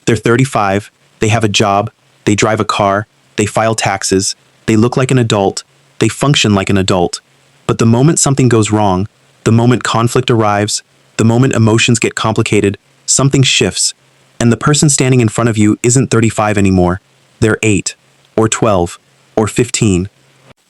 They're 35, they have a job, they drive a car, they file taxes, they look like an adult, they function like an adult. But the moment something goes wrong, the moment conflict arrives, the moment emotions get complicated, something shifts, and the person standing in front of you isn't 35 anymore. They're 8, or 12, or 15.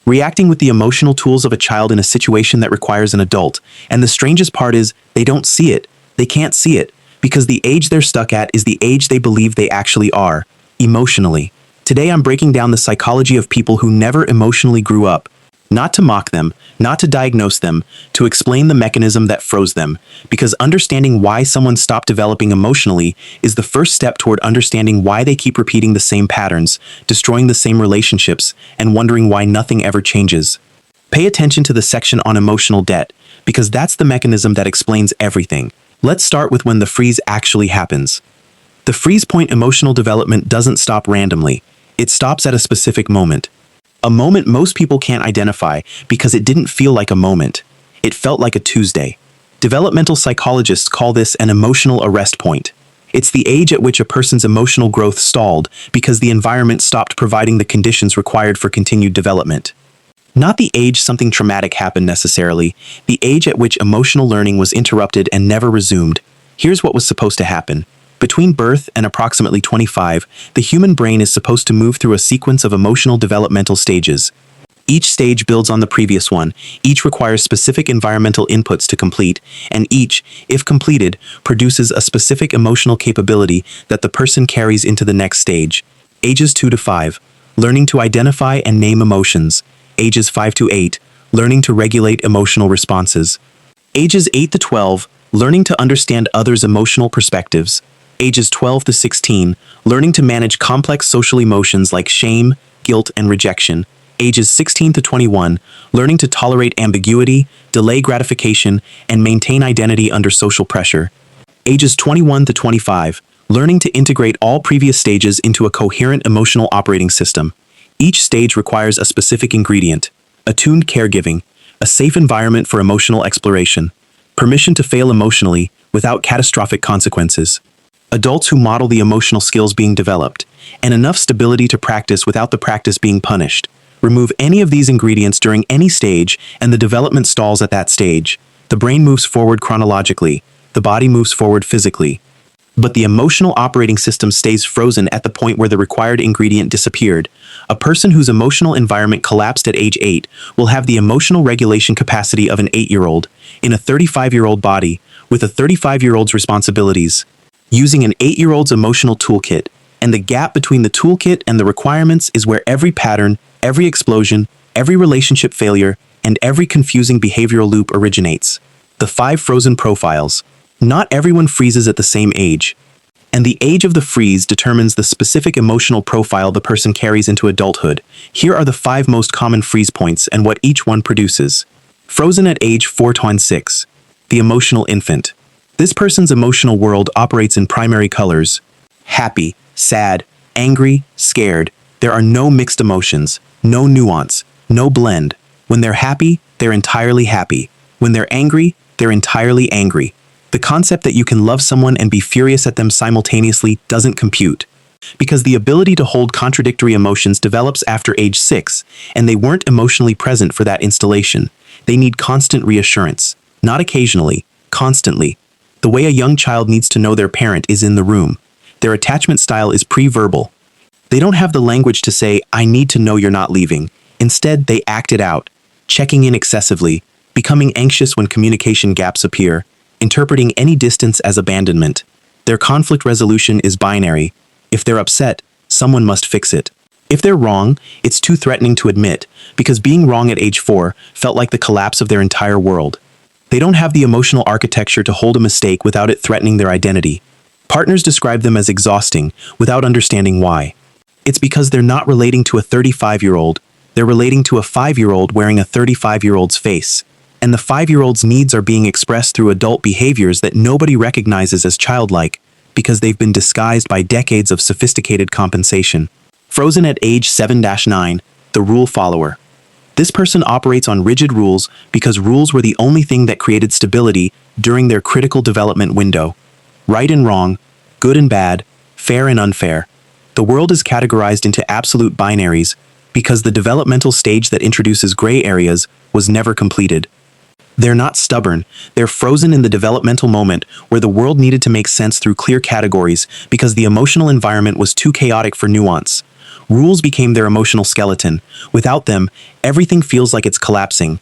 Reacting with the emotional tools of a child in a situation that requires an adult. And the strangest part is, they don't see it. They can't see it, because the age they're stuck at is the age they believe they actually are, emotionally. Today I'm breaking down the psychology of people who never emotionally grew up. Not to mock them, not to diagnose them, to explain the mechanism that froze them, because understanding why someone stopped developing emotionally is the first step toward understanding why they keep repeating the same patterns, destroying the same relationships, and wondering why nothing ever changes. Pay attention to the section on emotional debt, because that's the mechanism that explains everything. Let's start with when the freeze actually happens. The freeze point emotional development doesn't stop randomly. It stops at a specific moment. A moment most people can't identify because it didn't feel like a moment. It felt like a Tuesday. Developmental psychologists call this an emotional arrest point. It's the age at which a person's emotional growth stalled because the environment stopped providing the conditions required for continued development. Not the age something traumatic happened necessarily, the age at which emotional learning was interrupted and never resumed. Here's what was supposed to happen. Between birth and approximately 25, the human brain is supposed to move through a sequence of emotional developmental stages. Each stage builds on the previous one, each requires specific environmental inputs to complete, and each, if completed, produces a specific emotional capability that the person carries into the next stage. Ages 2 to 5, learning to identify and name emotions. Ages 5 to 8, learning to regulate emotional responses. Ages 8 to 12, learning to understand others' emotional perspectives. Ages 12 to 16, learning to manage complex social emotions like shame, guilt, and rejection. Ages 16 to 21, learning to tolerate ambiguity, delay gratification, and maintain identity under social pressure. Ages 21 to 25, learning to integrate all previous stages into a coherent emotional operating system. Each stage requires a specific ingredient: attuned caregiving, a safe environment for emotional exploration, permission to fail emotionally without catastrophic consequences, adults who model the emotional skills being developed, and enough stability to practice without the practice being punished. Remove any of these ingredients during any stage, and the development stalls at that stage. The brain moves forward chronologically, the body moves forward physically. But the emotional operating system stays frozen at the point where the required ingredient disappeared. A person whose emotional environment collapsed at age 8 will have the emotional regulation capacity of an 8-year-old in a 35-year-old body with a 35-year-old's responsibilities, using an 8-year-old's emotional toolkit. And the gap between the toolkit and the requirements is where every pattern, every explosion, every relationship failure, and every confusing behavioral loop originates. The 5 frozen profiles. Not everyone freezes at the same age, and the age of the freeze determines the specific emotional profile the person carries into adulthood. Here are the 5 most common freeze points and what each one produces. Frozen at age 4 to 6. The emotional infant. This person's emotional world operates in primary colors: happy, sad, angry, scared. There are no mixed emotions, no nuance, no blend. When they're happy, they're entirely happy. When they're angry, they're entirely angry. The concept that you can love someone and be furious at them simultaneously doesn't compute, because the ability to hold contradictory emotions develops after age 6, and they weren't emotionally present for that installation. They need constant reassurance, not occasionally, constantly. The way a young child needs to know their parent is in the room. Their attachment style is pre-verbal. They don't have the language to say, "I need to know you're not leaving." Instead, they act it out, checking in excessively, becoming anxious when communication gaps appear, interpreting any distance as abandonment. Their conflict resolution is binary. If they're upset, someone must fix it. If they're wrong, it's too threatening to admit, because being wrong at age 4 felt like the collapse of their entire world. They don't have the emotional architecture to hold a mistake without it threatening their identity. Partners describe them as exhausting without understanding why. It's because they're not relating to a 35-year-old, they're relating to a 5-year-old wearing a 35-year-old's face. And the 5-year-old's needs are being expressed through adult behaviors that nobody recognizes as childlike, because they've been disguised by decades of sophisticated compensation. Frozen at age 7-9, the rule follower. This person operates on rigid rules because rules were the only thing that created stability during their critical development window. Right and wrong, good and bad, fair and unfair. The world is categorized into absolute binaries because the developmental stage that introduces gray areas was never completed. They're not stubborn, they're frozen in the developmental moment where the world needed to make sense through clear categories because the emotional environment was too chaotic for nuance. Rules became their emotional skeleton. Without them, everything feels like it's collapsing.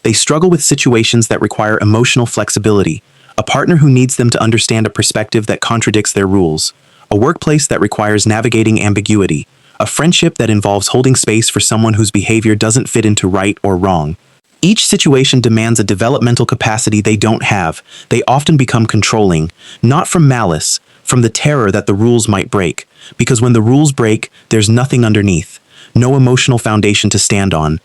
They struggle with situations that require emotional flexibility, a partner who needs them to understand a perspective that contradicts their rules, a workplace that requires navigating ambiguity, a friendship that involves holding space for someone whose behavior doesn't fit into right or wrong. Each situation demands a developmental capacity they don't have. They often become controlling, not from malice, from the terror that the rules might break. Because when the rules break, there's nothing underneath, no emotional foundation to stand on.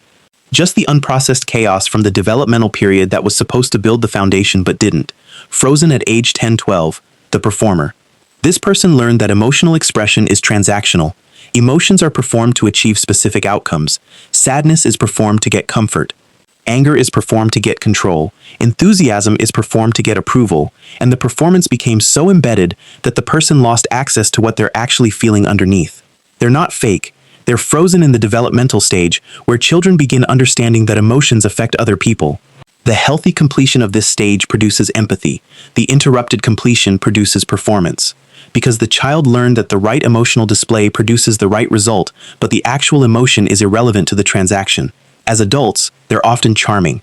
Just the unprocessed chaos from the developmental period that was supposed to build the foundation but didn't. Frozen at age 10-12, the performer. This person learned that emotional expression is transactional. Emotions are performed to achieve specific outcomes. Sadness is performed to get comfort. Anger is performed to get control. Enthusiasm is performed to get approval. And the performance became so embedded that the person lost access to what they're actually feeling underneath. They're not fake. They're frozen in the developmental stage where children begin understanding that emotions affect other people. The healthy completion of this stage produces empathy. The interrupted completion produces performance. Because the child learned that the right emotional display produces the right result, but the actual emotion is irrelevant to the transaction. As adults, they're often charming,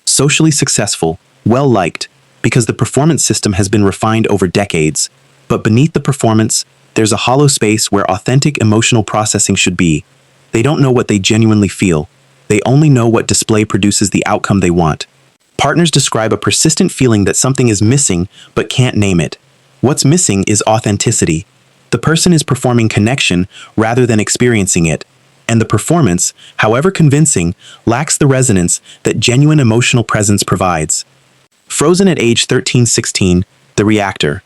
socially successful, well-liked, because the performance system has been refined over decades. But beneath the performance, there's a hollow space where authentic emotional processing should be. They don't know what they genuinely feel. They only know what display produces the outcome they want. Partners describe a persistent feeling that something is missing but can't name it. What's missing is authenticity. The person is performing connection rather than experiencing it. And the performance, however convincing, lacks the resonance that genuine emotional presence provides. Frozen at age 13-16, the reactor.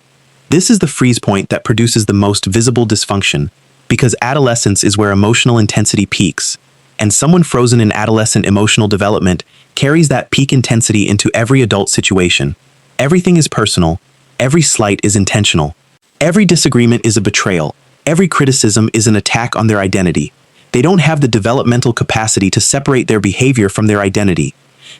This is the freeze point that produces the most visible dysfunction, because adolescence is where emotional intensity peaks, and someone frozen in adolescent emotional development carries that peak intensity into every adult situation. Everything is personal, every slight is intentional, every disagreement is a betrayal, every criticism is an attack on their identity. They don't have the developmental capacity to separate their behavior from their identity.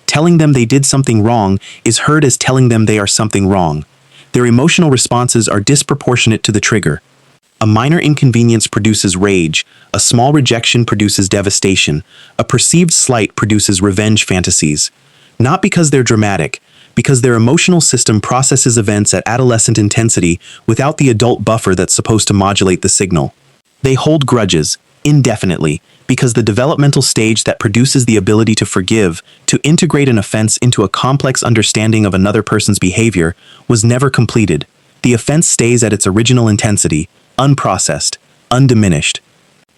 Telling them they did something wrong is heard as telling them they are something wrong. Their emotional responses are disproportionate to the trigger. A minor inconvenience produces rage, a small rejection produces devastation, a perceived slight produces revenge fantasies. Not because they're dramatic, because their emotional system processes events at adolescent intensity without the adult buffer that's supposed to modulate the signal. They hold grudges, indefinitely, because the developmental stage that produces the ability to forgive, to integrate an offense into a complex understanding of another person's behavior, was never completed. The offense stays at its original intensity, unprocessed, undiminished.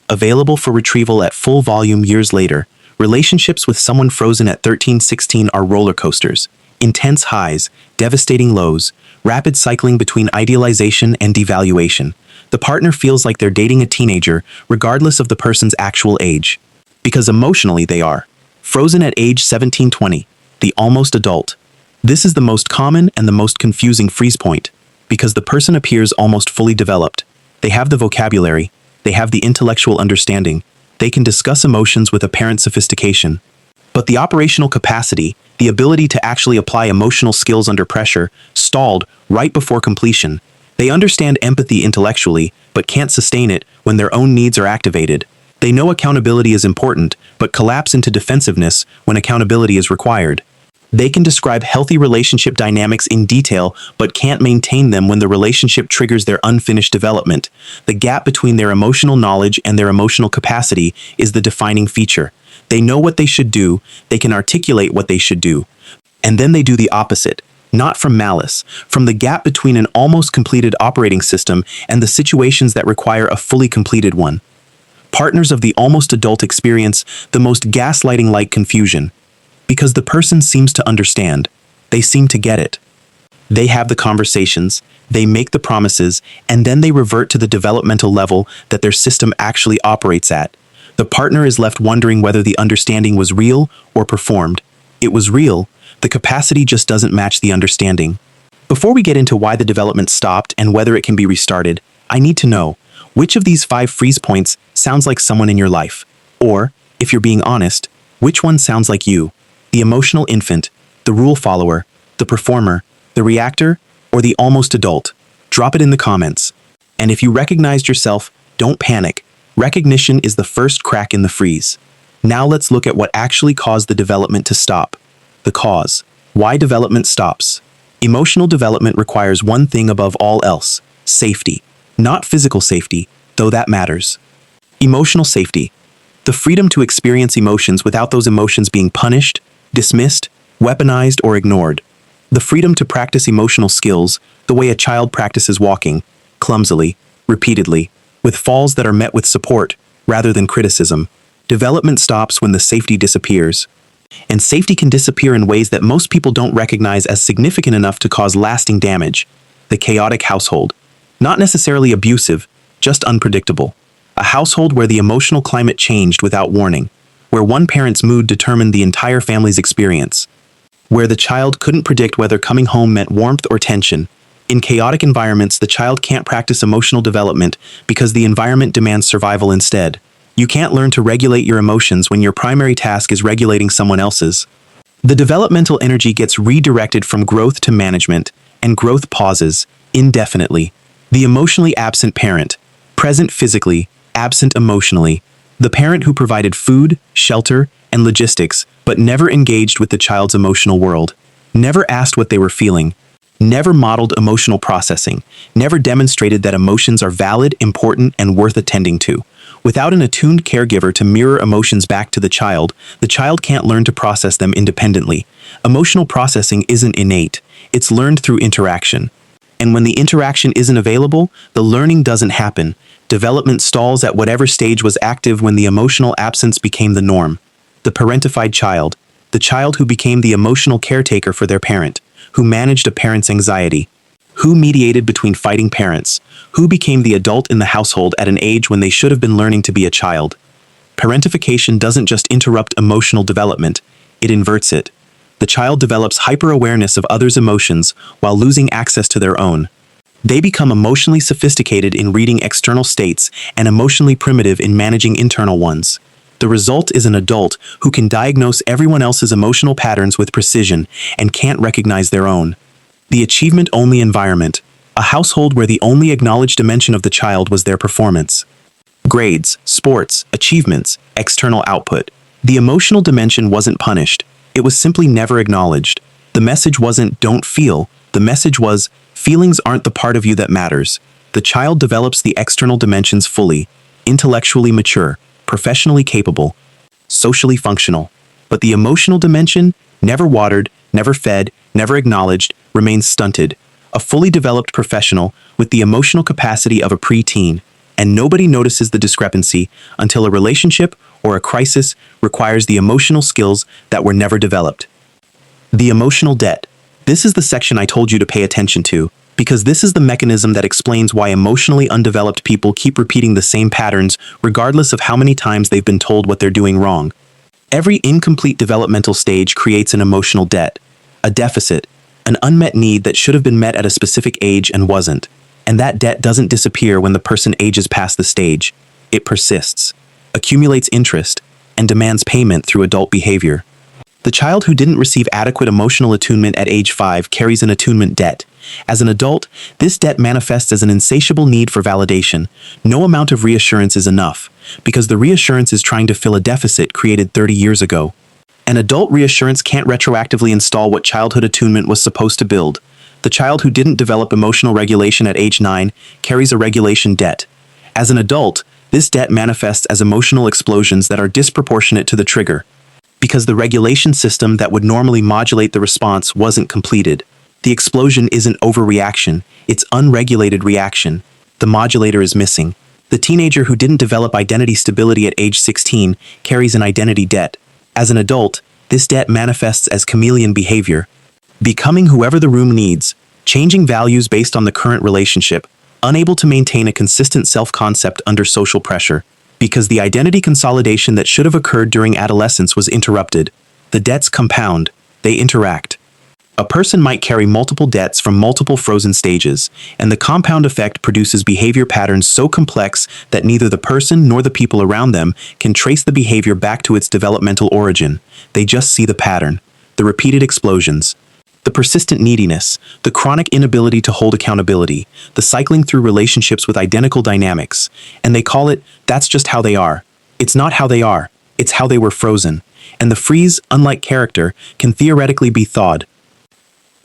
Available for retrieval at full volume years later, relationships with someone frozen at 13-16 are roller coasters. Intense highs, devastating lows, rapid cycling between idealization and devaluation. The partner feels like they're dating a teenager, regardless of the person's actual age. Because emotionally they are. Frozen at age 17-20, the almost adult. This is the most common and the most confusing freeze point, because the person appears almost fully developed. They have the vocabulary, they have the intellectual understanding, they can discuss emotions with apparent sophistication. But the operational capacity, the ability to actually apply emotional skills under pressure, stalled right before completion. They understand empathy intellectually, but can't sustain it when their own needs are activated. They know accountability is important, but collapse into defensiveness when accountability is required. They can describe healthy relationship dynamics in detail, but can't maintain them when the relationship triggers their unfinished development. The gap between their emotional knowledge and their emotional capacity is the defining feature. They know what they should do, they can articulate what they should do, and then they do the opposite. Not from malice, from the gap between an almost completed operating system and the situations that require a fully completed one. Partners of the almost adult experience the most gaslighting-like confusion. Because the person seems to understand. They seem to get it. They have the conversations, they make the promises, and then they revert to the developmental level that their system actually operates at. The partner is left wondering whether the understanding was real or performed. It was real. The capacity just doesn't match the understanding. Before we get into why the development stopped and whether it can be restarted, I need to know, which of these 5 freeze points sounds like someone in your life? Or, if you're being honest, which one sounds like you? The emotional infant, the rule follower, the performer, the reactor, or the almost adult? Drop it in the comments. And if you recognized yourself, don't panic. Recognition is the first crack in the freeze. Now let's look at what actually caused the development to stop. The cause. Why development stops. Emotional development requires one thing above all else: safety. Not physical safety, though that matters. Emotional safety. The freedom to experience emotions without those emotions being punished, dismissed, weaponized, or ignored. The freedom to practice emotional skills the way a child practices walking, clumsily, repeatedly, with falls that are met with support rather than criticism. Development stops when the safety disappears. And safety can disappear in ways that most people don't recognize as significant enough to cause lasting damage. The chaotic household. Not necessarily abusive, just unpredictable. A household where the emotional climate changed without warning, where one parent's mood determined the entire family's experience, where the child couldn't predict whether coming home meant warmth or tension. In chaotic environments, the child can't practice emotional development because the environment demands survival instead. You can't learn to regulate your emotions when your primary task is regulating someone else's. The developmental energy gets redirected from growth to management, and growth pauses indefinitely. The emotionally absent parent. Present physically, absent emotionally. The parent who provided food, shelter, and logistics, but never engaged with the child's emotional world. Never asked what they were feeling. Never modeled emotional processing. Never demonstrated that emotions are valid, important, and worth attending to. Without an attuned caregiver to mirror emotions back to the child can't learn to process them independently. Emotional processing isn't innate. It's learned through interaction. And when the interaction isn't available, the learning doesn't happen. Development stalls at whatever stage was active when the emotional absence became the norm. The parentified child. The child who became the emotional caretaker for their parent, who managed a parent's anxiety, who mediated between fighting parents, who became the adult in the household at an age when they should have been learning to be a child. Parentification doesn't just interrupt emotional development, it inverts it. The child develops hyper-awareness of others' emotions while losing access to their own. They become emotionally sophisticated in reading external states and emotionally primitive in managing internal ones. The result is an adult who can diagnose everyone else's emotional patterns with precision and can't recognize their own. The achievement-only environment. A household where the only acknowledged dimension of the child was their performance. Grades, sports, achievements, external output. The emotional dimension wasn't punished. It was simply never acknowledged. The message wasn't "don't feel." The message was "feelings aren't the part of you that matters." The child develops the external dimensions fully, intellectually mature, professionally capable, socially functional. But the emotional dimension, never watered, never fed, never acknowledged, remains stunted. A fully developed professional with the emotional capacity of a preteen, and nobody notices the discrepancy until a relationship or a crisis requires the emotional skills that were never developed. The emotional debt. This is the section I told you to pay attention to, because this is the mechanism that explains why emotionally undeveloped people keep repeating the same patterns regardless of how many times they've been told what they're doing wrong. Every incomplete developmental stage creates an emotional debt, a deficit, an unmet need that should have been met at a specific age and wasn't. And that debt doesn't disappear when the person ages past the stage. It persists, accumulates interest, and demands payment through adult behavior. The child who didn't receive adequate emotional attunement at age 5 carries an attunement debt. As an adult, this debt manifests as an insatiable need for validation. No amount of reassurance is enough, because the reassurance is trying to fill a deficit created 30 years ago. An adult reassurance can't retroactively install what childhood attunement was supposed to build. The child who didn't develop emotional regulation at age 9 carries a regulation debt. As an adult, this debt manifests as emotional explosions that are disproportionate to the trigger, because the regulation system that would normally modulate the response wasn't completed. The explosion isn't overreaction, it's unregulated reaction. The modulator is missing. The teenager who didn't develop identity stability at age 16 carries an identity debt. As an adult, this debt manifests as chameleon behavior, becoming whoever the room needs, changing values based on the current relationship, unable to maintain a consistent self-concept under social pressure, because the identity consolidation that should have occurred during adolescence was interrupted. The debts compound, they interact. A person might carry multiple debts from multiple frozen stages, and the compound effect produces behavior patterns so complex that neither the person nor the people around them can trace the behavior back to its developmental origin. They just see the pattern, the repeated explosions, the persistent neediness, the chronic inability to hold accountability, the cycling through relationships with identical dynamics, and they call it, "That's just how they are." It's not how they are, it's how they were frozen. And the freeze, unlike character, can theoretically be thawed.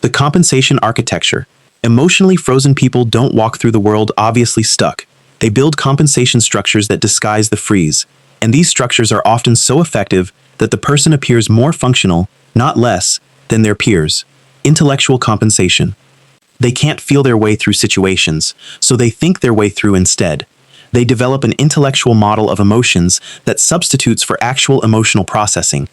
The compensation architecture. Emotionally frozen people don't walk through the world obviously stuck. They build compensation structures that disguise the freeze. And these structures are often so effective that the person appears more functional, not less, than their peers. Intellectual compensation. They can't feel their way through situations, so they think their way through instead. They develop an intellectual model of emotions that substitutes for actual emotional processing.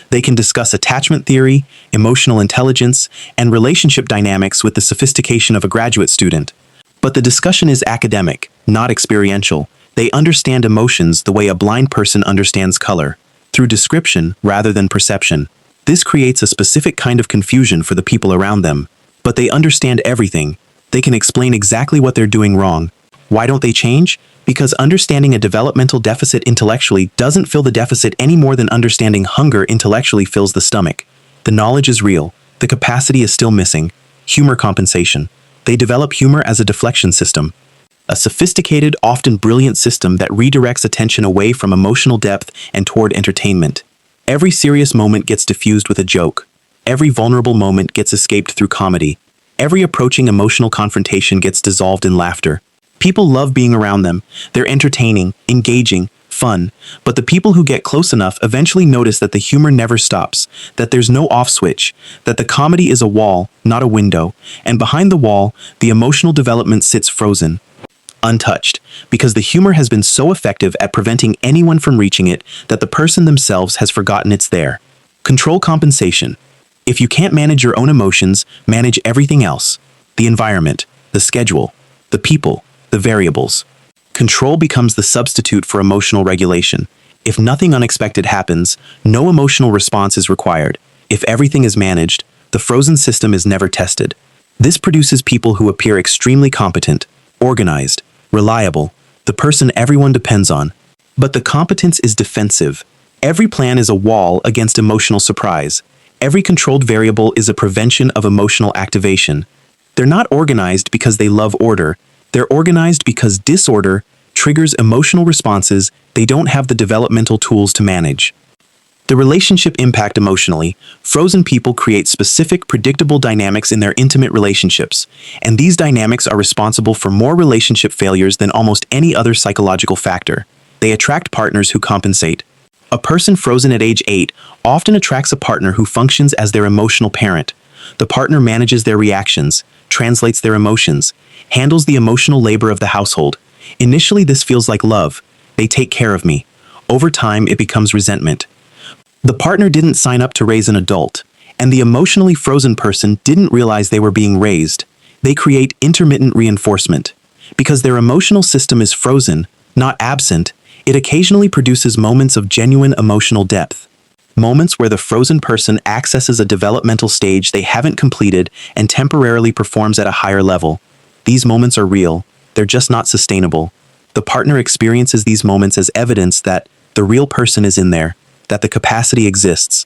They can discuss attachment theory, emotional intelligence, and relationship dynamics with the sophistication of a graduate student. But the discussion is academic, not experiential. They understand emotions the way a blind person understands color, through description rather than perception. This creates a specific kind of confusion for the people around them. But they understand everything. They can explain exactly what they're doing wrong. Why don't they change? Because understanding a developmental deficit intellectually doesn't fill the deficit any more than understanding hunger intellectually fills the stomach. The knowledge is real. The capacity is still missing. Humor compensation. They develop humor as a deflection system. A sophisticated, often brilliant system that redirects attention away from emotional depth and toward entertainment. Every serious moment gets diffused with a joke. Every vulnerable moment gets escaped through comedy. Every approaching emotional confrontation gets dissolved in laughter. People love being around them. They're entertaining, engaging, fun. But the people who get close enough eventually notice that the humor never stops, that there's no off switch, that the comedy is a wall, not a window, and behind the wall, the emotional development sits frozen, untouched, because the humor has been so effective at preventing anyone from reaching it that the person themselves has forgotten it's there. Control compensation. If you can't manage your own emotions, manage everything else. The environment, the schedule, the people, the variables. Control becomes the substitute for emotional regulation. If nothing unexpected happens, no emotional response is required. If everything is managed, the frozen system is never tested. This produces people who appear extremely competent, organized, reliable, the person everyone depends on. But the competence is defensive. Every plan is a wall against emotional surprise. Every controlled variable is a prevention of emotional activation. They're not organized because they love order. They're organized because disorder triggers emotional responses they don't have the developmental tools to manage. The relationship impact emotionally. Frozen people create specific, predictable dynamics in their intimate relationships, and these dynamics are responsible for more relationship failures than almost any other psychological factor. They attract partners who compensate. A person frozen at age 8 often attracts a partner who functions as their emotional parent. The partner manages their reactions, translates their emotions, handles the emotional labor of the household. Initially, this feels like love. They take care of me. Over time, it becomes resentment. The partner didn't sign up to raise an adult, and the emotionally frozen person didn't realize they were being raised. They create intermittent reinforcement. Because their emotional system is frozen, not absent, it occasionally produces moments of genuine emotional depth. Moments where the frozen person accesses a developmental stage they haven't completed and temporarily performs at a higher level. These moments are real. They're just not sustainable. The partner experiences these moments as evidence that the real person is in there, that the capacity exists.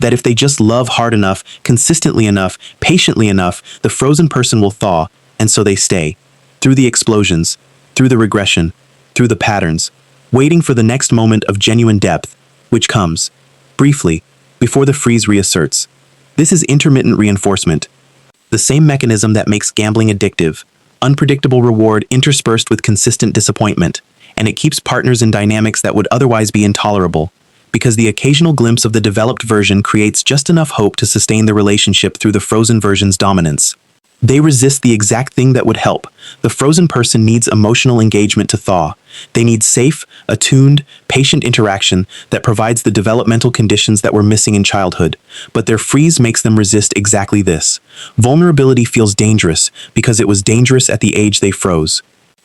That if they just love hard enough, consistently enough, patiently enough, the frozen person will thaw, and so they stay. Through the explosions, through the regression, through the patterns, waiting for the next moment of genuine depth, which comes, briefly, before the freeze reasserts. This is intermittent reinforcement, the same mechanism that makes gambling addictive, unpredictable reward interspersed with consistent disappointment, and it keeps partners in dynamics that would otherwise be intolerable, because the occasional glimpse of the developed version creates just enough hope to sustain the relationship through the frozen version's dominance. They resist the exact thing that would help. The frozen person needs emotional engagement to thaw. They need safe, attuned, patient interaction that provides the developmental conditions that were missing in childhood. But their freeze makes them resist exactly this. Vulnerability feels dangerous because it was dangerous at the age they froze.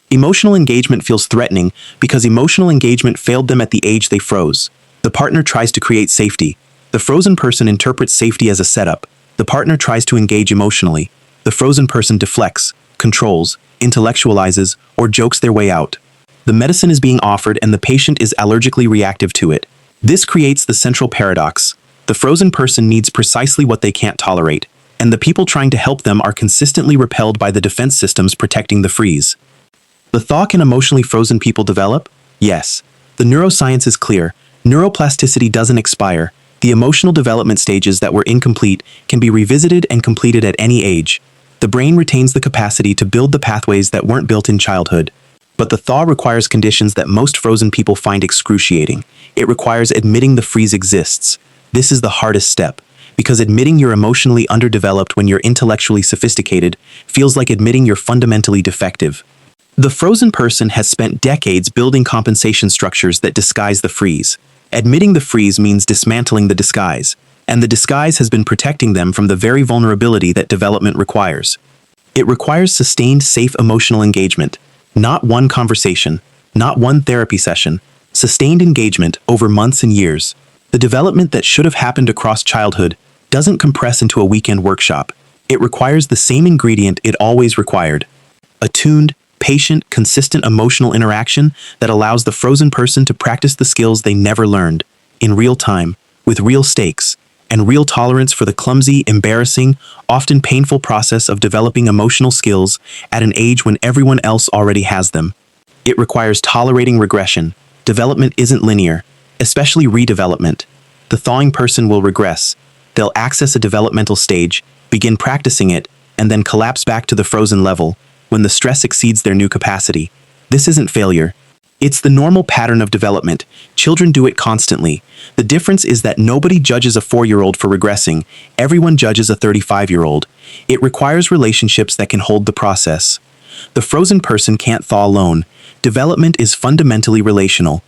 Emotional engagement feels threatening because emotional engagement failed them at the age they froze. The partner tries to create safety. The frozen person interprets safety as a setup. The partner tries to engage emotionally. The frozen person deflects, controls, intellectualizes, or jokes their way out. The medicine is being offered and the patient is allergically reactive to it. This creates the central paradox. The frozen person needs precisely what they can't tolerate, and the people trying to help them are consistently repelled by the defense systems protecting the freeze. The thaw can emotionally frozen people develop? Yes. The neuroscience is clear. Neuroplasticity doesn't expire. The emotional development stages that were incomplete can be revisited and completed at any age. The brain retains the capacity to build the pathways that weren't built in childhood. But the thaw requires conditions that most frozen people find excruciating. It requires admitting the freeze exists. This is the hardest step, because admitting you're emotionally underdeveloped when you're intellectually sophisticated feels like admitting you're fundamentally defective. The frozen person has spent decades building compensation structures that disguise the freeze. Admitting the freeze means dismantling the disguise, and the disguise has been protecting them from the very vulnerability that development requires. It requires sustained, safe emotional engagement. Not one conversation, not one therapy session, sustained engagement over months and years. The development that should have happened across childhood doesn't compress into a weekend workshop. It requires the same ingredient it always required: attuned, patient, consistent emotional interaction that allows the frozen person to practice the skills they never learned, in real time, with real stakes, and real tolerance for the clumsy, embarrassing, often painful process of developing emotional skills at an age when everyone else already has them. It requires tolerating regression. Development isn't linear, especially redevelopment. The thawing person will regress. They'll access a developmental stage, begin practicing it, and then collapse back to the frozen level when the stress exceeds their new capacity. This isn't failure. It's the normal pattern of development. Children do it constantly. The difference is that nobody judges a 4-year-old for regressing. Everyone judges a 35-year-old. It requires relationships that can hold the process. The frozen person can't thaw alone. Development is fundamentally relational.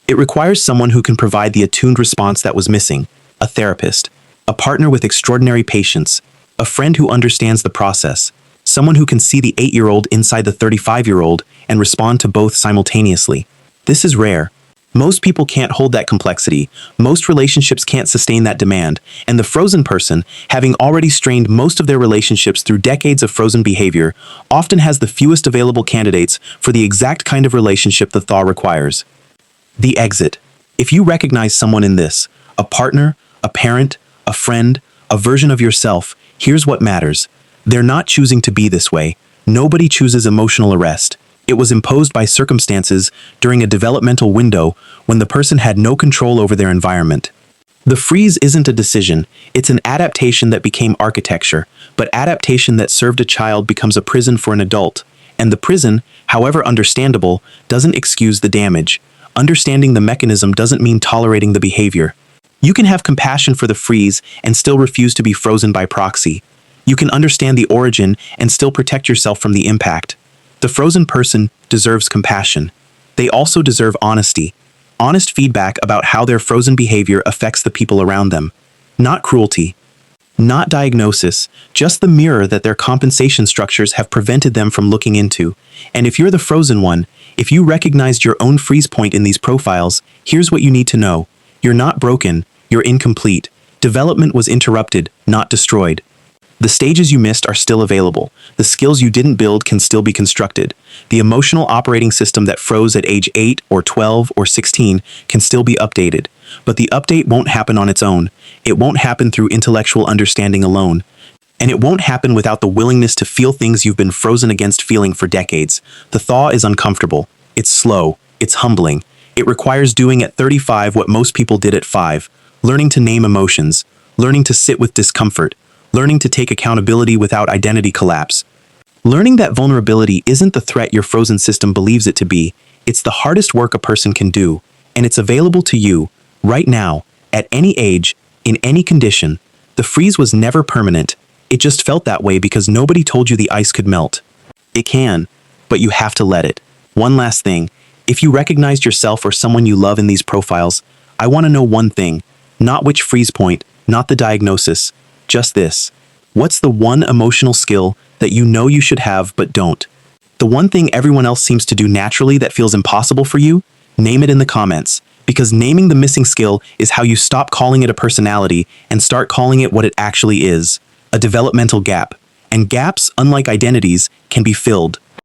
It requires someone who can provide the attuned response that was missing: a therapist, a partner with extraordinary patience, a friend who understands the process, someone who can see the 8-year-old inside the 35-year-old and respond to both simultaneously. This is rare. Most people can't hold that complexity. Most relationships can't sustain that demand. And the frozen person, having already strained most of their relationships through decades of frozen behavior, often has the fewest available candidates for the exact kind of relationship the thaw requires. The exit. If you recognize someone in this, a partner, a parent, a friend, a version of yourself, here's what matters. They're not choosing to be this way. Nobody chooses emotional arrest. It was imposed by circumstances during a developmental window when the person had no control over their environment. The freeze isn't a decision, it's an adaptation that became architecture, but adaptation that served a child becomes a prison for an adult. And the prison, however understandable, doesn't excuse the damage. Understanding the mechanism doesn't mean tolerating the behavior. You can have compassion for the freeze and still refuse to be frozen by proxy. You can understand the origin and still protect yourself from the impact. The frozen person deserves compassion. They also deserve honesty. Honest feedback about how their frozen behavior affects the people around them. Not cruelty. Not diagnosis, just the mirror that their compensation structures have prevented them from looking into. And if you're the frozen one, if you recognized your own freeze point in these profiles, here's what you need to know. You're not broken, you're incomplete. Development was interrupted, not destroyed. The stages you missed are still available. The skills you didn't build can still be constructed. The emotional operating system that froze at age 8 or 12 or 16 can still be updated. But the update won't happen on its own. It won't happen through intellectual understanding alone. And it won't happen without the willingness to feel things you've been frozen against feeling for decades. The thaw is uncomfortable. It's slow. It's humbling. It requires doing at 35 what most people did at 5. Learning to name emotions. Learning to sit with discomfort. Learning to take accountability without identity collapse. Learning that vulnerability isn't the threat your frozen system believes it to be. It's the hardest work a person can do, and it's available to you, right now, at any age, in any condition. The freeze was never permanent. It just felt that way because nobody told you the ice could melt. It can, but you have to let it. One last thing. If you recognized yourself or someone you love in these profiles, I want to know one thing. Not which freeze point, not the diagnosis. Just this. What's the one emotional skill that you know you should have but don't? The one thing everyone else seems to do naturally that feels impossible for you? Name it in the comments. Because naming the missing skill is how you stop calling it a personality and start calling it what it actually is. a developmental gap. And gaps, unlike identities, can be filled.